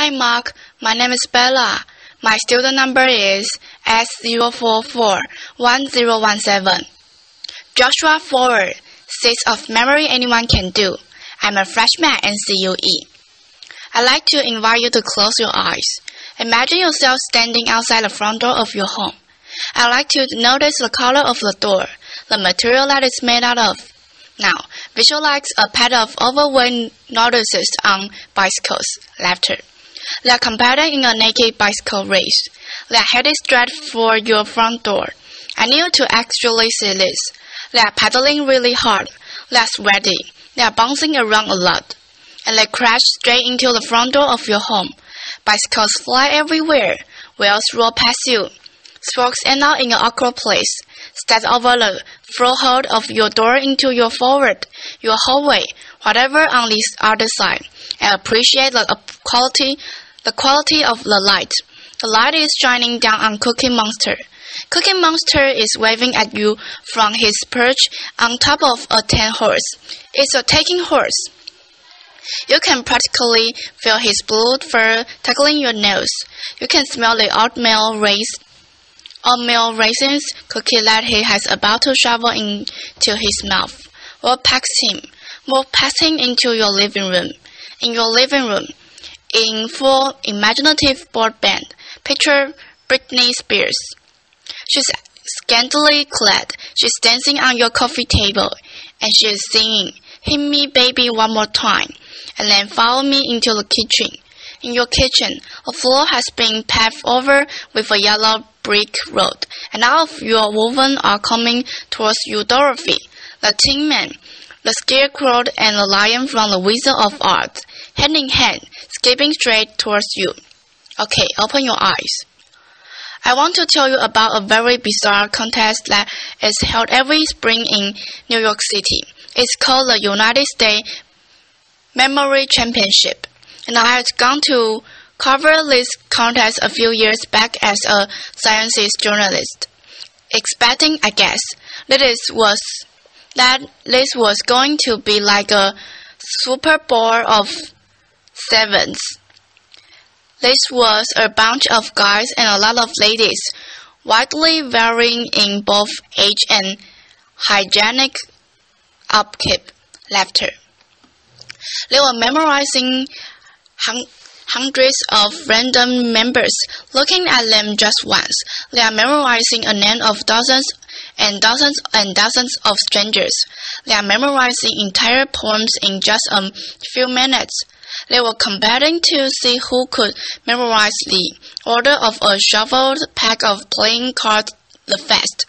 Hi Mark, my name is Bella. My student number is S0441017. Joshua Foer, 6 of memory anyone can do. I'm a freshman at NCUE. I'd like to invite you to close your eyes. Imagine yourself standing outside the front door of your home. I'd like to notice the color of the door, the material that it's made out of. Now, visualize a pair of overweight notices on bicycles. Laughter. They are competing in a naked bicycle race. They are headed straight for your front door. I need you to actually see this. They are pedaling really hard. They are sweaty. They are bouncing around a lot. And they crash straight into the front door of your home. Bicycles fly everywhere. Wheels roll past you. Spokes end up in an awkward place. Step over the threshold of your door into your forward, your hallway, whatever on the other side, and appreciate the quality of the light. The light is shining down on Cookie Monster. Cookie Monster is waving at you from his perch on top of a tan horse. It's a taking horse. You can practically feel his blue fur tickling your nose. You can smell the oatmeal raisins cookie that he has about to shovel into his mouth. Walk past him into your living room. In your living room, in full imaginative board band, picture Britney Spears. She's scantily clad. She's dancing on your coffee table, and she is singing, "Hit me, baby, one more time," and then follow me into the kitchen. In your kitchen, the floor has been paved over with a yellow brick road, and all of your woven are coming towards you, Dorothy, the Tin Man, the Scarecrow, and the Lion from the Wizard of Oz, hand in hand, skipping straight towards you. Okay, open your eyes. I want to tell you about a very bizarre contest that is held every spring in New York City. It's called the United States Memory Championship, and I had gone to cover this contest a few years back as a science journalist, expecting, I guess, that this was going to be like a Super Bowl of sevens. This was a bunch of guys and a lot of ladies, widely varying in both age and hygienic upkeep. Laughter. They were memorizing hundreds of random members. Looking at them just once, they are memorizing a name of dozens and dozens and dozens of strangers. They are memorizing entire poems in just a few minutes. They were competing to see who could memorize the order of a shuffled pack of playing cards the fastest.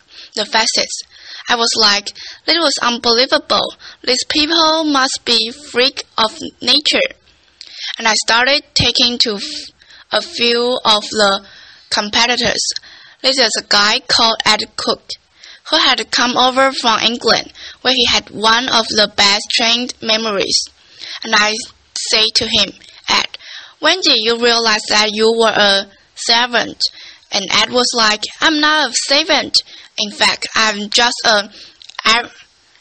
I was like, this was unbelievable. These people must be freaks of nature. And I started talking to a few of the competitors. This is a guy called Ed Cook, who had come over from England, where he had one of the best trained memories. And I say to him, "Ed, when did you realize that you were a servant?" And Ed was like, "I'm not a servant. In fact, I'm just an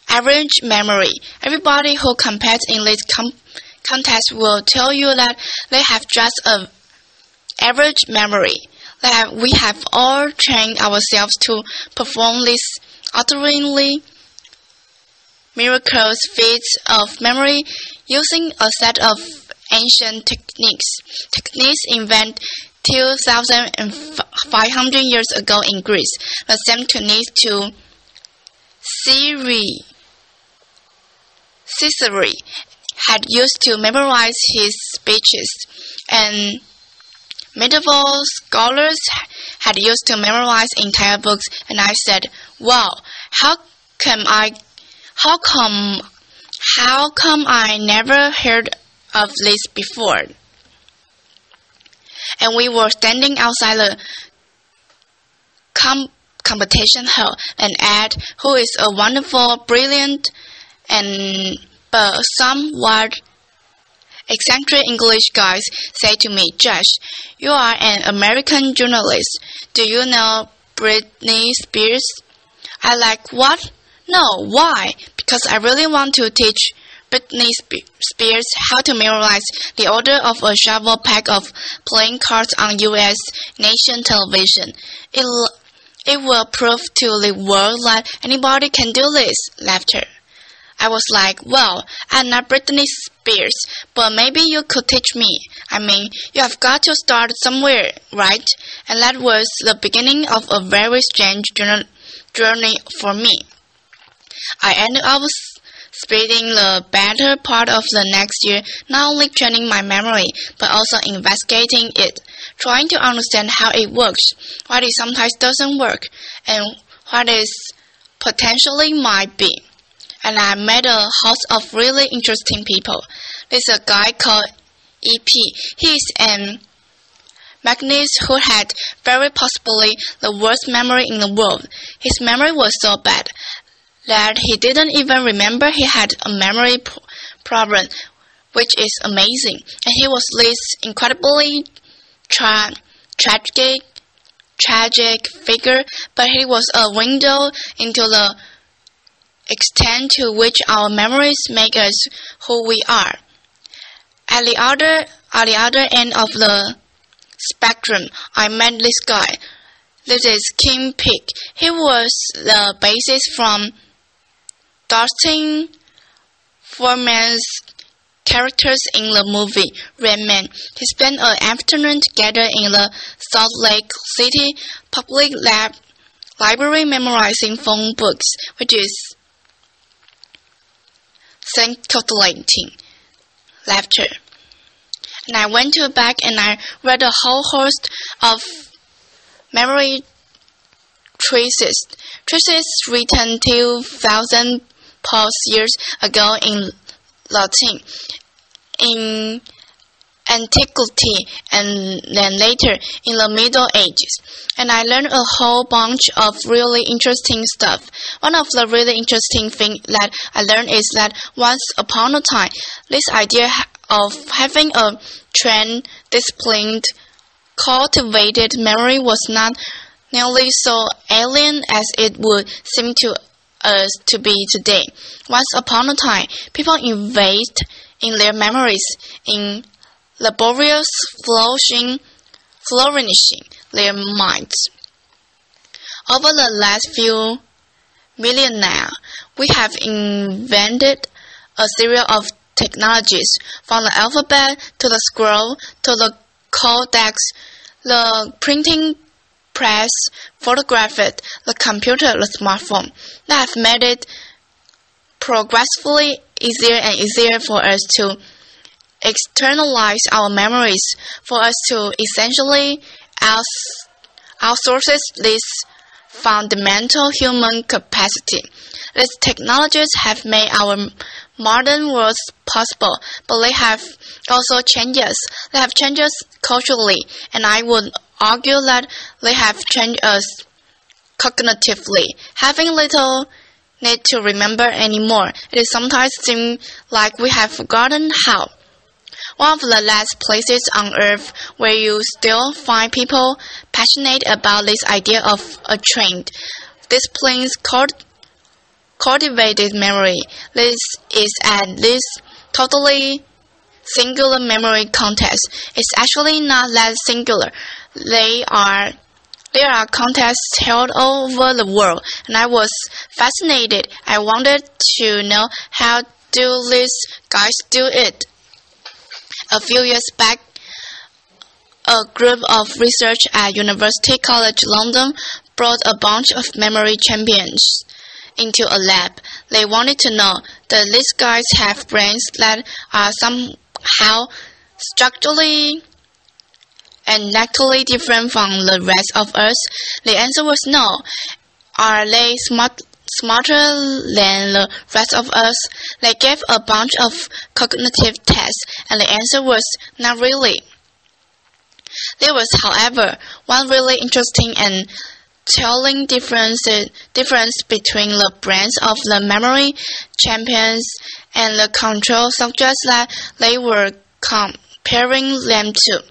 average memory. Everybody who competes in this contest will tell you that they have just an average memory. That we have all trained ourselves to perform these utterly miraculous feats of memory using a set of ancient techniques invented 2,500 years ago in Greece. The same techniques to Caesar had used to memorize his speeches, and medieval scholars had used to memorize entire books." And I said, "Wow, how come I never heard of this before?" And we were standing outside the competition hall, and Ed, who is a wonderful, brilliant, but somewhat eccentric English guy, said to me, "Josh, you are an American journalist. Do you know Britney Spears?" I like, "What? No, why?" "Because I really want to teach Britney Spears how to memorize the order of a shovel pack of playing cards on U.S. nation television. It will prove to the world that anybody can do this. Laughter. I was like, well, I'm not Britney Spears, but maybe you could teach me. I mean, you have got to start somewhere, right? And that was the beginning of a very strange journey for me. I ended up spending the better part of the next year not only training my memory, but also investigating it, trying to understand how it works, why it sometimes doesn't work, and what it potentially might be. And I met a host of really interesting people. There's a guy called E.P. He is an magnate who had very possibly the worst memory in the world. His memory was so bad that he didn't even remember he had a memory problem, which is amazing. And he was this incredibly tragic figure, but he was a window into the extent to which our memories make us who we are. At the other end of the spectrum, I met this guy. This is Kim Peek. He was the basis from Dustin Foreman's characters in the movie Rain Man. He spent an afternoon together in the Salt Lake City Public Library memorizing phone books, which is scintillating. Laughter. And I went back and I read a whole host of memory treatises written 2,000 plus years ago in Latin, in antiquity, and then later in the Middle Ages. And I learned a whole bunch of really interesting stuff. One of the really interesting things that I learned is that once upon a time, this idea of having a trained, disciplined, cultivated memory was not nearly so alien as it would seem to us to be today. Once upon a time, people invest in their memories in laborious flourishing their minds. Over the last few millennia, we have invented a series of technologies, from the alphabet to the scroll to the codex, the printing press, photograph, the computer, the smartphone, that have made it progressively easier and easier for us to externalize our memories, for us to essentially outsource this fundamental human capacity. These technologies have made our modern world possible, but they have also changed us. They have changed us culturally, and I would argue that they have changed us cognitively. Having little need to remember anymore, it sometimes seems like we have forgotten how. One of the last places on earth where you still find people passionate about this idea of a trained, disciplined, cultivated memory. This is at this totally singular memory contest. It's actually not that singular. There are contests held all over the world, and I was fascinated. I wanted to know how do these guys do it. A few years back, a group of research at University College London brought a bunch of memory champions into a lab. They wanted to know, do these guys have brains that are somehow structurally and naturally different from the rest of us? The answer was no. Are they smarter than the rest of us? They gave a bunch of cognitive tests, and the answer was not really. There was, however, one really interesting and telling difference between the brains of the memory champions and the control subjects that they were comparing them to.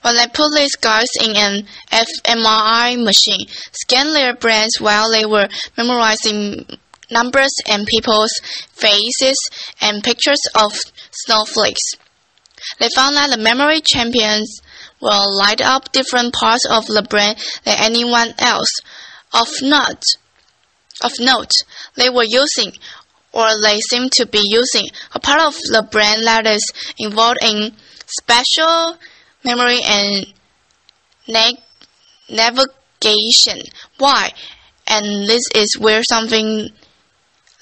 When they put these guys in an fMRI machine, scanned their brains while they were memorizing numbers and people's faces and pictures of snowflakes. They found that the memory champions will light up different parts of the brain than anyone else. Of note, they were using, or they seem to be using, a part of the brain that is involved in spatial memory and navigation. Why? And this is where something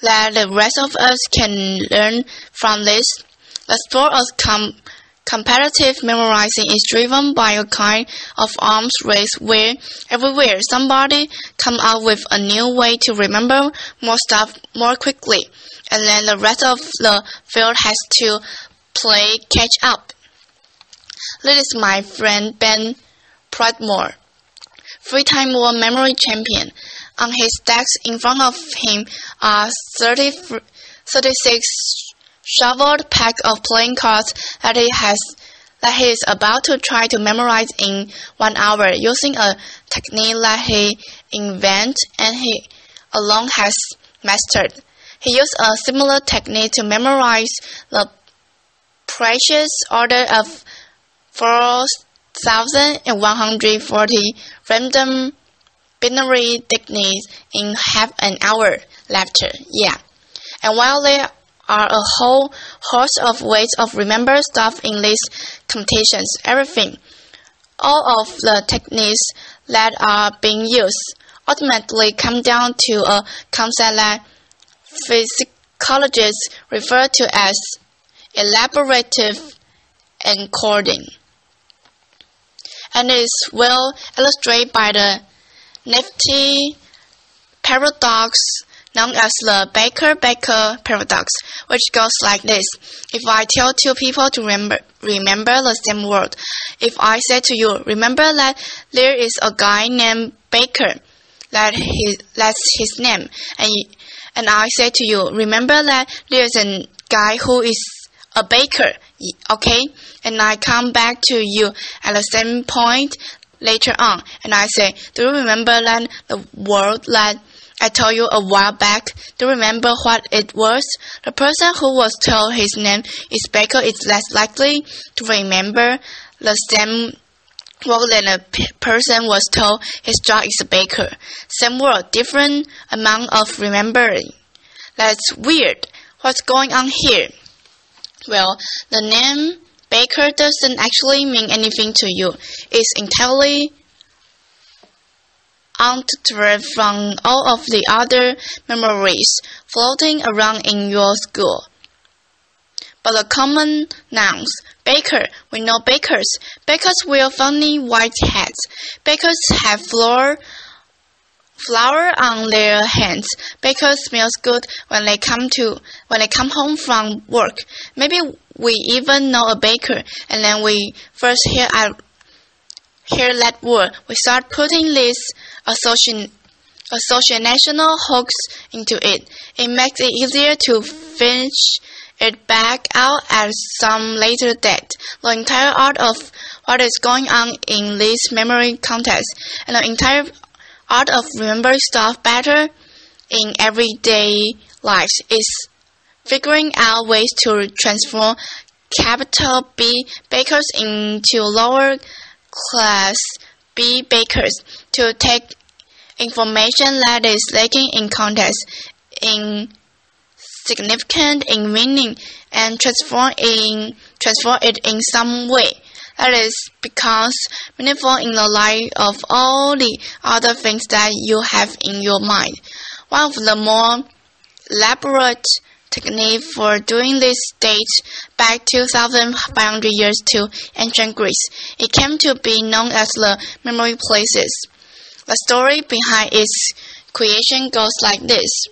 that the rest of us can learn from this. The sport of competitive memorizing is driven by a kind of arms race where everywhere somebody comes out with a new way to remember more stuff more quickly, and then the rest of the field has to play catch up. This is my friend Ben Pridmore, 3-time world memory champion. On his desk in front of him are 36 shoveled pack of playing cards that he is about to try to memorize in 1 hour using a technique that he invented and he alone has mastered. He used a similar technique to memorize the precious order of 4,140 random binary digits in half an hour. Laughter. Yeah. And while there are a whole host of ways of remember stuff in these competitions, all of the techniques that are being used ultimately come down to a concept that physiologists refer to as elaborative encoding, and is well illustrated by the nifty paradox known as the Baker-Baker paradox, which goes like this. If I tell two people to remember the same word, if I say to you, remember that there is a guy named Baker, that's his name, and I say to you, remember that there is a guy who is a baker, okay? And I come back to you at the same point later on, and I say, do you remember that the word that I told you a while back? Do you remember what it was? The person who was told his name is Baker is less likely to remember the same word than a person was told his job is a baker. Same word, different amount of remembering. That's weird. What's going on here? Well, the name Baker doesn't actually mean anything to you. It's entirely untethered from all of the other memories floating around in your school. But the common nouns, baker, we know bakers. Bakers wear funny white hats. Bakers have flour on their hands. Bakers smells good when they come home from work. Maybe we even know a baker, and then we first hear that word, we start putting these associational hooks into it. It makes it easier to finish it back out at some later date. The entire art of what is going on in this memory context, and the entire art of remembering stuff better in everyday lives, is figuring out ways to transform capital B bakers into lower class B bakers, to take information that is lacking in context, in significance, in meaning, and transform it in some way that is becomes meaningful in the light of all the other things that you have in your mind. One of the more elaborate techniques for doing this dates back 2,500 years to ancient Greece. It came to be known as the memory places. The story behind its creation goes like this.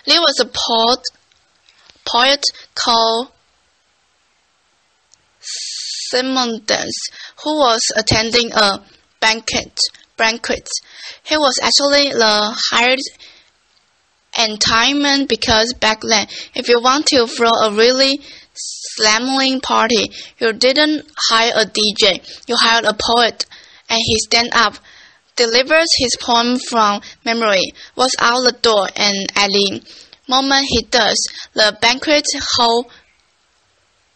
There was a poet called Simonides who was attending a banquet. He was actually the hired entertainment, because back then, if you want to throw a really slamming party, you didn't hire a DJ, you hired a poet, and he stand up delivers his poem from memory, was out the door, and at the moment he does, the banquet hall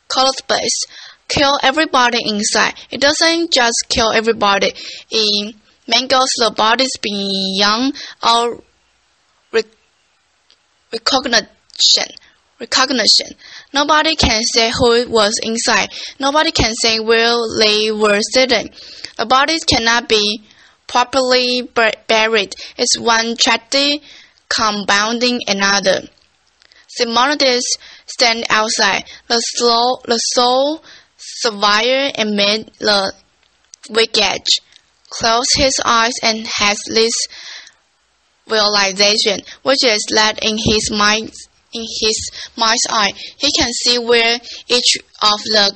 collapses, kill everybody inside. It doesn't just kill everybody, it mangles the bodies beyond all recognition. Nobody can say who was inside. Nobody can say where they were sitting. The bodies cannot be properly buried. It's one tragedy compounding another. Simonides stand outside. The soul survivor amid the wreckage, closes his eyes and has this realization, which is that in his mind's eye, he can see where each of the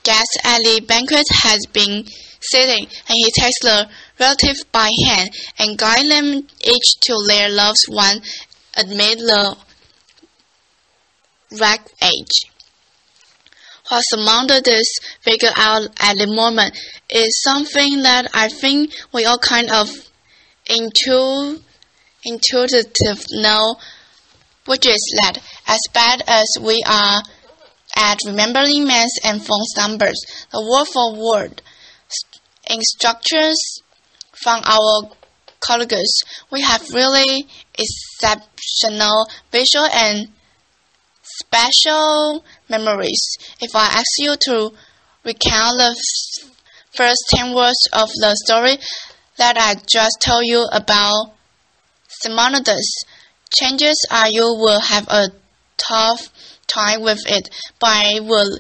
guests at the banquet has been sitting, and he takes the relatives by hand and guides them each to their loved one amid the wreckage. What's among this figure out at the moment is something that I think we all kind of intuitive know, which is that as bad as we are at remembering names and phone numbers, the word for word instructions from our colleagues, we have really exceptional visual and special memories. If I ask you to recount the first 10 words of the story that I just told you about Simonides, chances are you will have a tough time with it, but I will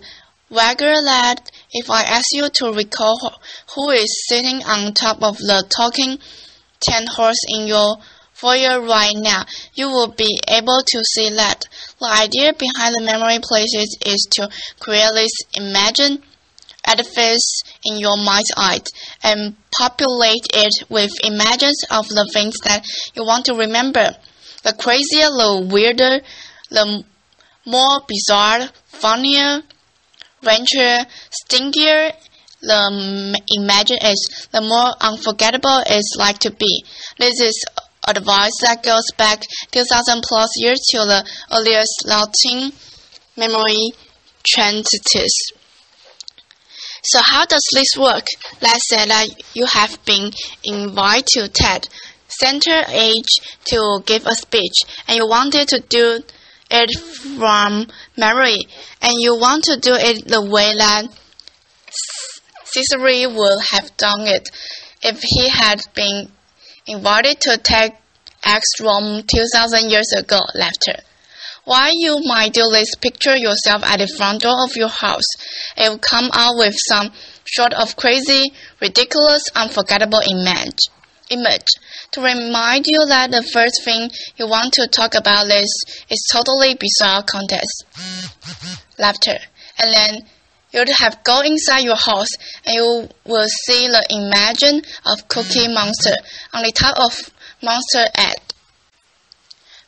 wager that if I ask you to recall who is sitting on top of the talking 10 horse in your foyer right now, you will be able to see that the idea behind the memory places is to create this imagined edifice in your mind's eye and populate it with images of the things that you want to remember. The crazier, the weirder, the more bizarre, funnier, rancier, stinkier the imagine is, the more unforgettable it's like to be. This is advice that goes back 2,000 plus years to the earliest Latin memory treatises. So how does this work? Let's say that you have been invited to TED Center Age to give a speech, and you wanted to do it from memory, and you want to do it the way that Cicero would have done it if he had been invited to TEDx Rome 2,000 years ago. Laughter. While you might do this, picture yourself at the front door of your house. It will come out with some sort of crazy, ridiculous, unforgettable image. To remind you that the first thing you want to talk about is totally bizarre context. Laughter. And then you'd have go inside your house and you will see the image of Cookie Monster on the top of Monster Ed.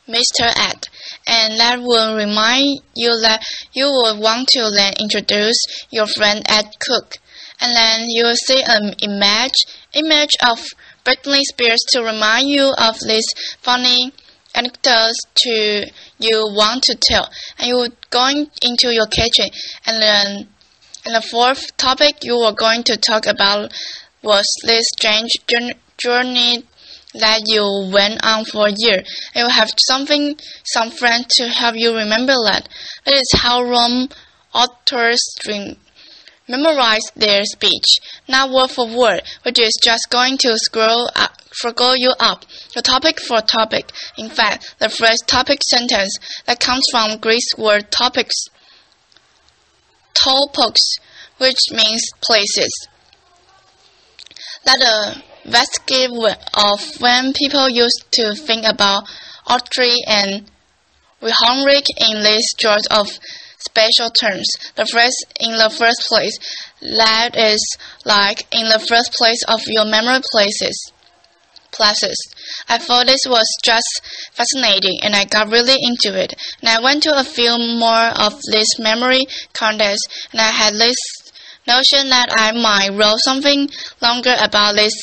Mr. Ed. And that will remind you that you will want to then introduce your friend Ed Cook. And then you will see an image of Britney Spears to remind you of these funny anecdotes you want to tell. And you will going into your kitchen, and then the fourth topic you were going to talk about was this strange journey that you went on for a year. And you have some friend to help you remember that. That is how Rome authors memorize their speech, not word for word, which is just going to scroll you up, the topic for topic. In fact, the phrase topic sentence that comes from Greek word topos, which means places. That a vestige of when people used to think about artery and rhetoric in these sorts of special terms. The phrase in the first place, that is like in the first place of your memory places. I thought this was just fascinating, and I got really into it. And I went to a few more of these memory contests, and I had this notion that I might write something longer about this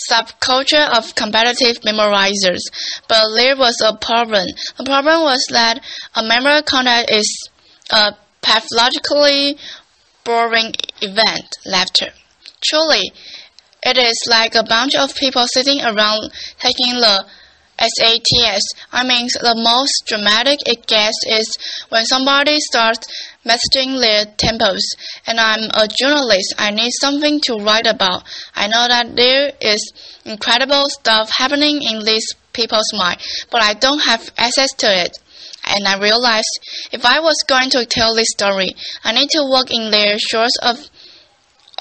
subculture of competitive memorizers, but there was a problem. The problem was that a memory contest is a pathologically boring event. Laughter. Truly, it is like a bunch of people sitting around taking the SATs. I mean, the most dramatic it gets is when somebody starts messaging their tempos. And I'm a journalist. I need something to write about. I know that there is incredible stuff happening in these people's mind, but I don't have access to it. And I realized if I was going to tell this story, I need to work in their shoes of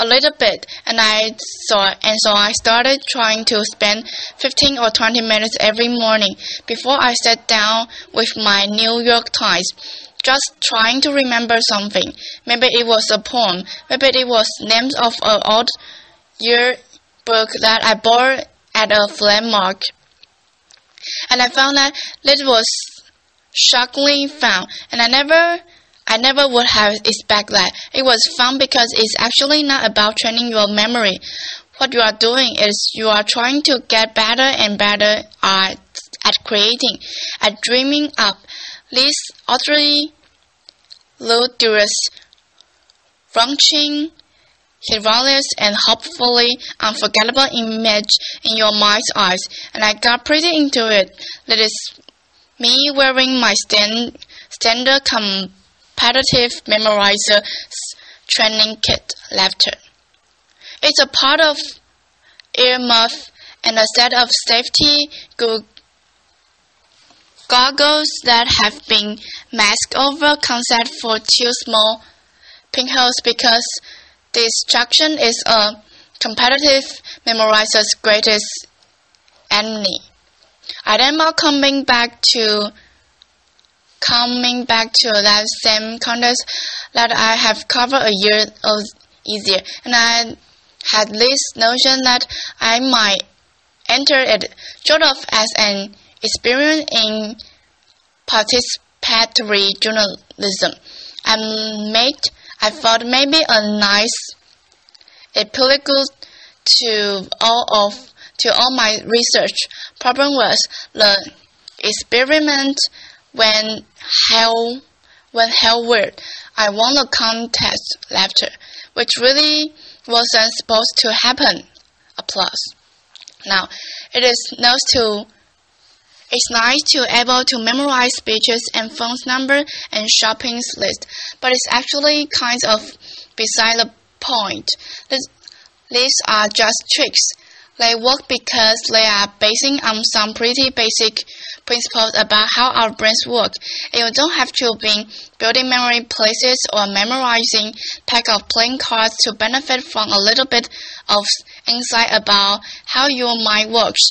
a little bit, so I started trying to spend 15 or 20 minutes every morning before I sat down with my New York Times, just trying to remember something. Maybe it was a poem, maybe it was names of an old year book that I bought at a flea market, and I found that it was shockingly fun, and I never would have expected that. It was fun because it's actually not about training your memory. What you are doing is you are trying to get better and better at creating, at dreaming up these utterly ludicrous, wrenching, hilarious, and hopefully unforgettable image in your mind's eyes. And I got pretty into it. That is me wearing my standard competitive memorizer training kit. Laughter. It's a part of earmuff and a set of safety goggles that have been masked over concept for two small pinholes because distraction is a competitive memorizer's greatest enemy. I then coming back to that same contest that I have covered a year easier, and I had this notion that I might enter it sort of as an experience in participatory journalism. I thought maybe a nice epilogue to all my research. Problem was the experiment when hell weird. I won the contest. Laughter, which really wasn't supposed to happen. Applause. Now, it's nice to able to memorize speeches and phone number and shopping list, but it's actually kind of beside the point. These are just tricks. They work because they are based on some pretty basic principles about how our brains work, and you don't have to be building memory places or memorizing pack of playing cards to benefit from a little bit of insight about how your mind works.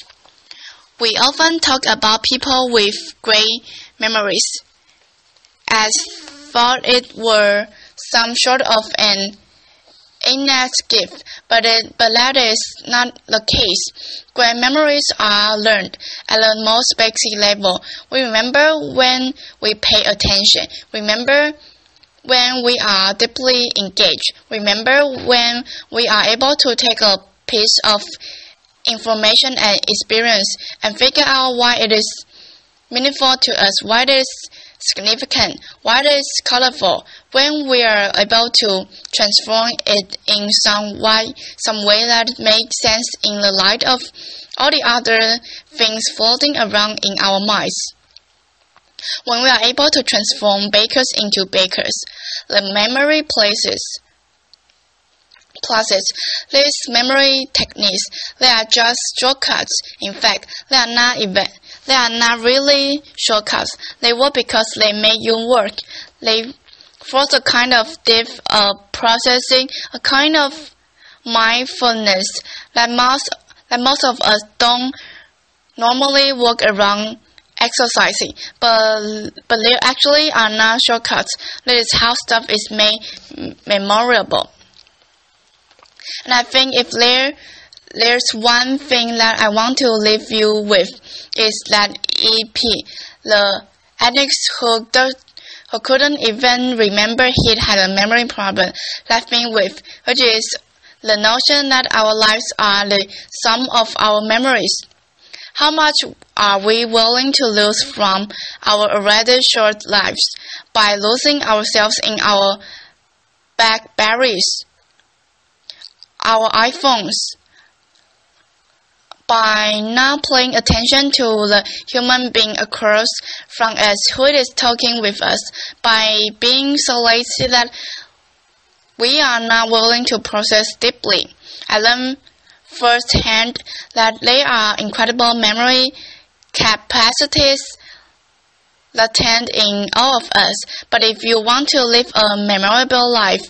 We often talk about people with great memories as though it were some sort of an innate gift, but that is not the case. Great memories are learned at the most basic level. We remember when we pay attention. Remember when we are deeply engaged. Remember when we are able to take a piece of information and experience and figure out why it is meaningful to us, why it is significant, why it is colorful. When we are able to transform it in some way that makes sense in the light of all the other things floating around in our minds. When we are able to transform bakers into bakers, the memory places. These memory techniques, they are just shortcuts. In fact, they are not really shortcuts. They work because they make you work. They force a kind of deep processing, a kind of mindfulness that most of us don't normally work around exercising. But they actually are not shortcuts. That is how stuff is made memorable. And I think if there's one thing that I want to leave you with, is that EP, the addict who couldn't even remember he had a memory problem, left me with, which is The notion that our lives are the sum of our memories. How much are we willing to lose from our already short lives by losing ourselves in our Blackberries, our iPhones, by not paying attention to the human being across from us who is talking with us, by being so lazy that we are not willing to process deeply. I learned firsthand that there are incredible memory capacities latent in all of us, but if you want to live a memorable life,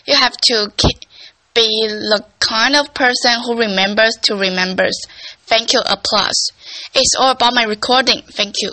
you have to be the kind of person who remembers to remembers. Thank you. Applause. It's all about my recording. Thank you.